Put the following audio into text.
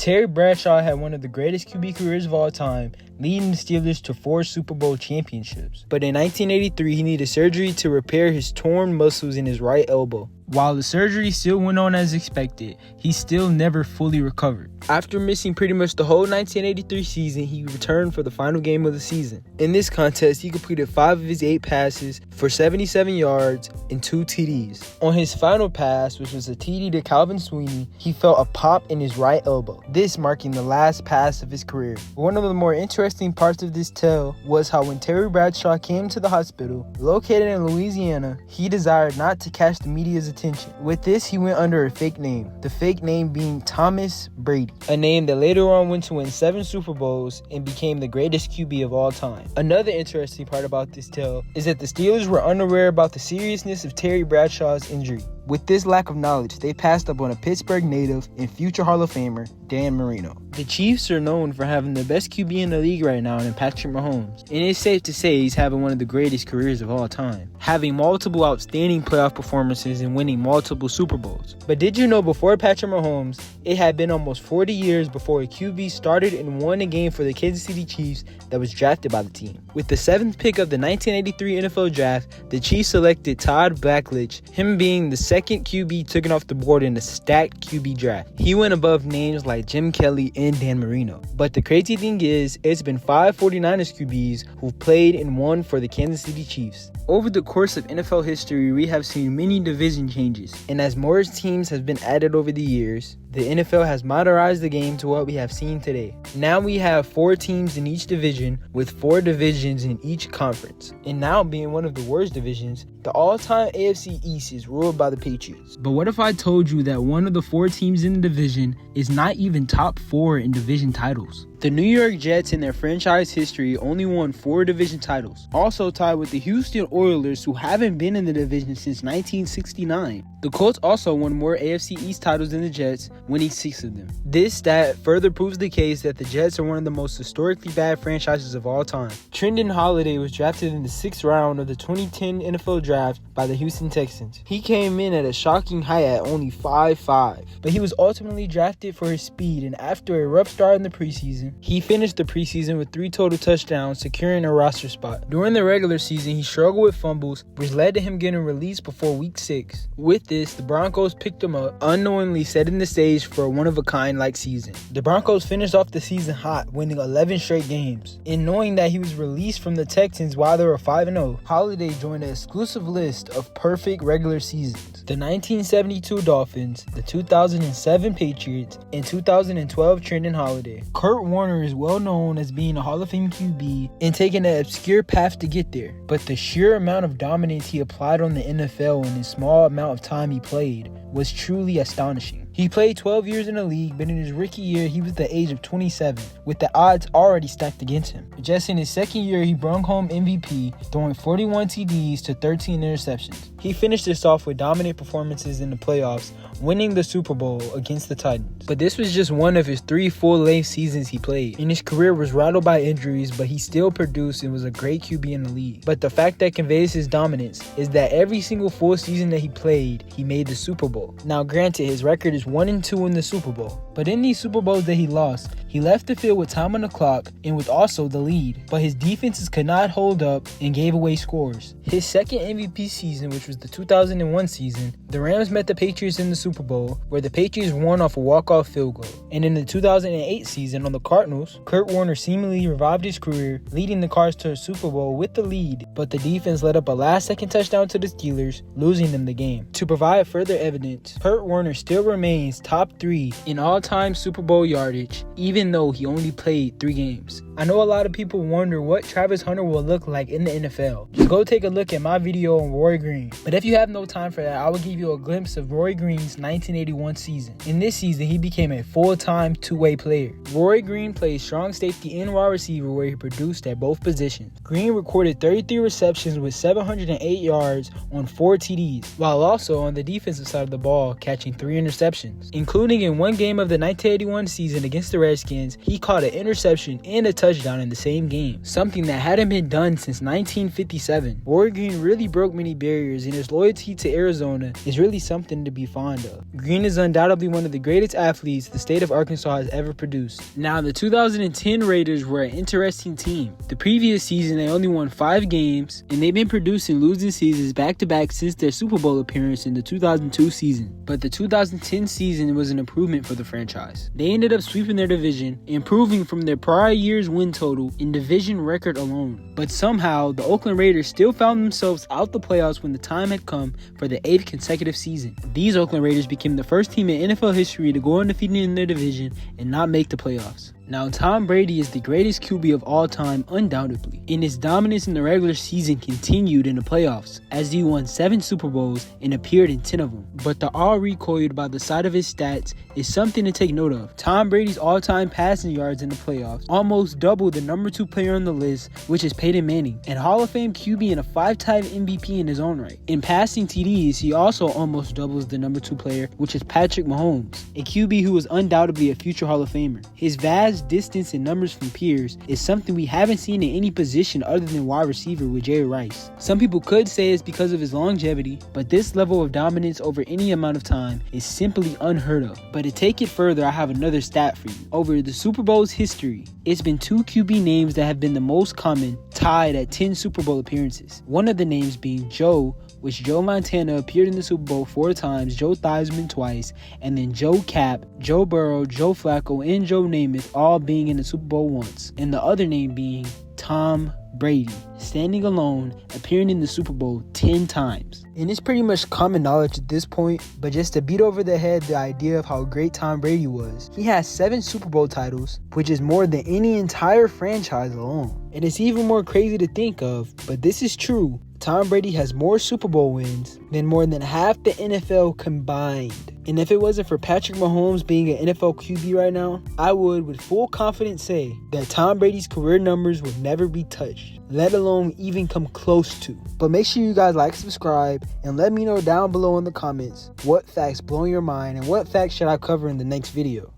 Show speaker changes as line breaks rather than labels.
Terry Bradshaw had one of the greatest QB careers of all time, leading the Steelers to 4 Super Bowl championships. But in 1983, he needed surgery to repair his torn muscles in his right elbow. While the surgery still went on as expected, he still never fully recovered. After missing pretty much the whole 1983 season, he returned for the final game of the season. In this contest, he completed 5 of his 8 passes for 77 yards and 2 TDs. On his final pass, which was a TD to Calvin Sweeney, he felt a pop in his right elbow, this marking the last pass of his career. One of the more interesting parts of this tale was how when Terry Bradshaw came to the hospital, located in Louisiana, he desired not to catch the media's attention. With this, he went under a fake name, the fake name being Thomas Brady, a name that later on went to win 7 Super Bowls and became the greatest QB of all time. Another interesting part about this tale is that the Steelers were unaware about the seriousness of Terry Bradshaw's injury. With this lack of knowledge, they passed up on a Pittsburgh native and future Hall of Famer, Dan Marino. The Chiefs are known for having the best QB in the league right now in Patrick Mahomes, and it's safe to say he's having one of the greatest careers of all time, having multiple outstanding playoff performances and winning multiple Super Bowls. But did you know before Patrick Mahomes, it had been almost 40 years before a QB started and won a game for the Kansas City Chiefs that was drafted by the team. With the 7th pick of the 1983 NFL Draft, the Chiefs selected Todd Blackledge, him being the second QB taken off the board in the stacked QB draft. He went above names like Jim Kelly and Dan Marino. But the crazy thing is, it's been 5 49ers QBs who've played and won for the Kansas City Chiefs. Over the course of NFL history, we have seen many division changes, and as more teams have been added over the years, the NFL has modernized the game to what we have seen today. Now we have 4 teams in each division with 4 divisions in each conference. And now being one of the worst divisions, the all-time AFC East is ruled by the Patriots. But what if I told you that one of the 4 teams in the division is not even top 4 in division titles? The New York Jets in their franchise history only won 4 division titles, also tied with the Houston Oilers, who haven't been in the division since 1969. The Colts also won more AFC East titles than the Jets, winning 6 of them. This stat further proves the case that the Jets are one of the most historically bad franchises of all time. Trindon Holiday was drafted in the 6th round of the 2010 NFL Draft by the Houston Texans. He came in at a shocking height at only 5'5", but he was ultimately drafted for his speed, and after a rough start in the preseason, he finished the preseason with 3 total touchdowns, securing a roster spot. During the regular season, he struggled with fumbles, which led to him getting released before week 6. With this, the Broncos picked him up, unknowingly setting the stage for a one-of-a-kind-like season. The Broncos finished off the season hot, winning 11 straight games. And knowing that he was released from the Texans while they were 5-0, Holiday joined an exclusive list of perfect regular seasons: the 1972 Dolphins, the 2007 Patriots, and 2012 Trindon Holiday. Kurt Warner is well known as being a Hall of Fame QB and taking an obscure path to get there, but the sheer amount of dominance he applied on the NFL in the small amount of time he played was truly astonishing. He played 12 years in the league, but in his rookie year, he was the age of 27, with the odds already stacked against him. Just in his second year, he brought home MVP, throwing 41 TDs to 13 interceptions. He finished this off with dominant performances in the playoffs, winning the Super Bowl against the Titans. But this was just one of his 3 full-length seasons he played, and his career was rattled by injuries, but he still produced and was a great QB in the league. But the fact that conveys his dominance is that every single full season that he played, he made the Super Bowl. Now granted, his record is 1-2 in the Super Bowl, but in these Super Bowls that he lost, he left the field with time on the clock and with also the lead, but his defenses could not hold up and gave away scores. His second MVP season, which was the 2001 season, the Rams met the Patriots in the Super Bowl, where the Patriots won off a walk-off field goal. And in the 2008 season on the Cardinals, Kurt Warner seemingly revived his career, leading the Cards to a Super Bowl with the lead, but the defense let up a last-second touchdown to the Steelers, losing them the game. To provide further evidence, Kurt Warner still remains top 3 in all-time Super Bowl yardage, even though he only played 3 games. I know a lot of people wonder what Travis Hunter will look like in the NFL. Just go take a look at my video on Roy Green. But if you have no time for that, I will give you a glimpse of Roy Green's 1981 season. In this season, he became a full-time two-way player. Roy Green played strong safety and wide receiver, where he produced at both positions. Green recorded 33 receptions with 708 yards on 4 TDs, while also on the defensive side of the ball catching 3 interceptions, including in one game of the the 1981 season against the Redskins, he caught an interception and a touchdown in the same game, something that hadn't been done since 1957. Roy Green really broke many barriers, and his loyalty to Arizona is really something to be fond of. Green is undoubtedly one of the greatest athletes the state of Arkansas has ever produced. Now, the 2010 Raiders were an interesting team. The previous season, they only won 5 games, and they've been producing losing seasons back-to-back since their Super Bowl appearance in the 2002 season. But the 2010 season was an improvement for the franchise. They ended up sweeping their division, improving from their prior year's win total in division record alone. But somehow, the Oakland Raiders still found themselves out the playoffs when the time had come for the 8th consecutive season. These Oakland Raiders became the first team in NFL history to go undefeated in their division and not make the playoffs. Now, Tom Brady is the greatest QB of all time, undoubtedly, and his dominance in the regular season continued in the playoffs, as he won 7 Super Bowls and appeared in 10 of them. But the all recoiled by the side of his stats is something to take note of. Tom Brady's all-time passing yards in the playoffs almost doubled the number 2 player on the list, which is Peyton Manning, and Hall of Fame QB and a 5-time MVP in his own right. In passing TDs, he also almost doubles the number 2 player, which is Patrick Mahomes, a QB who is undoubtedly a future Hall of Famer. His vast distance and numbers from peers is something we haven't seen in any position other than wide receiver with Jerry Rice. Some people could say it's because of his longevity, but this level of dominance over any amount of time is simply unheard of. But to take it further, I have another stat for you. Over the Super Bowl's history, it's been 2 QB names that have been the most common, tied at 10 Super Bowl appearances. One of the names being Joe, which Joe Montana appeared in the Super Bowl 4 times, Joe Theismann twice, and then Joe Cap, Joe Burrow, Joe Flacco, and Joe Namath all being in the Super Bowl once, and the other name being Tom Brady, standing alone, appearing in the Super Bowl 10 times. And it's pretty much common knowledge at this point, but just to beat over the head the idea of how great Tom Brady was, he has 7 Super Bowl titles, which is more than any entire franchise alone. And it's even more crazy to think of, but this is true. Tom Brady has more Super Bowl wins than more than half the NFL combined. And if it wasn't for Patrick Mahomes being an NFL QB right now, I would with full confidence say that Tom Brady's career numbers would never be touched, let alone even come close to. But make sure you guys like, subscribe, and let me know down below in the comments what facts blow your mind and what facts should I cover in the next video.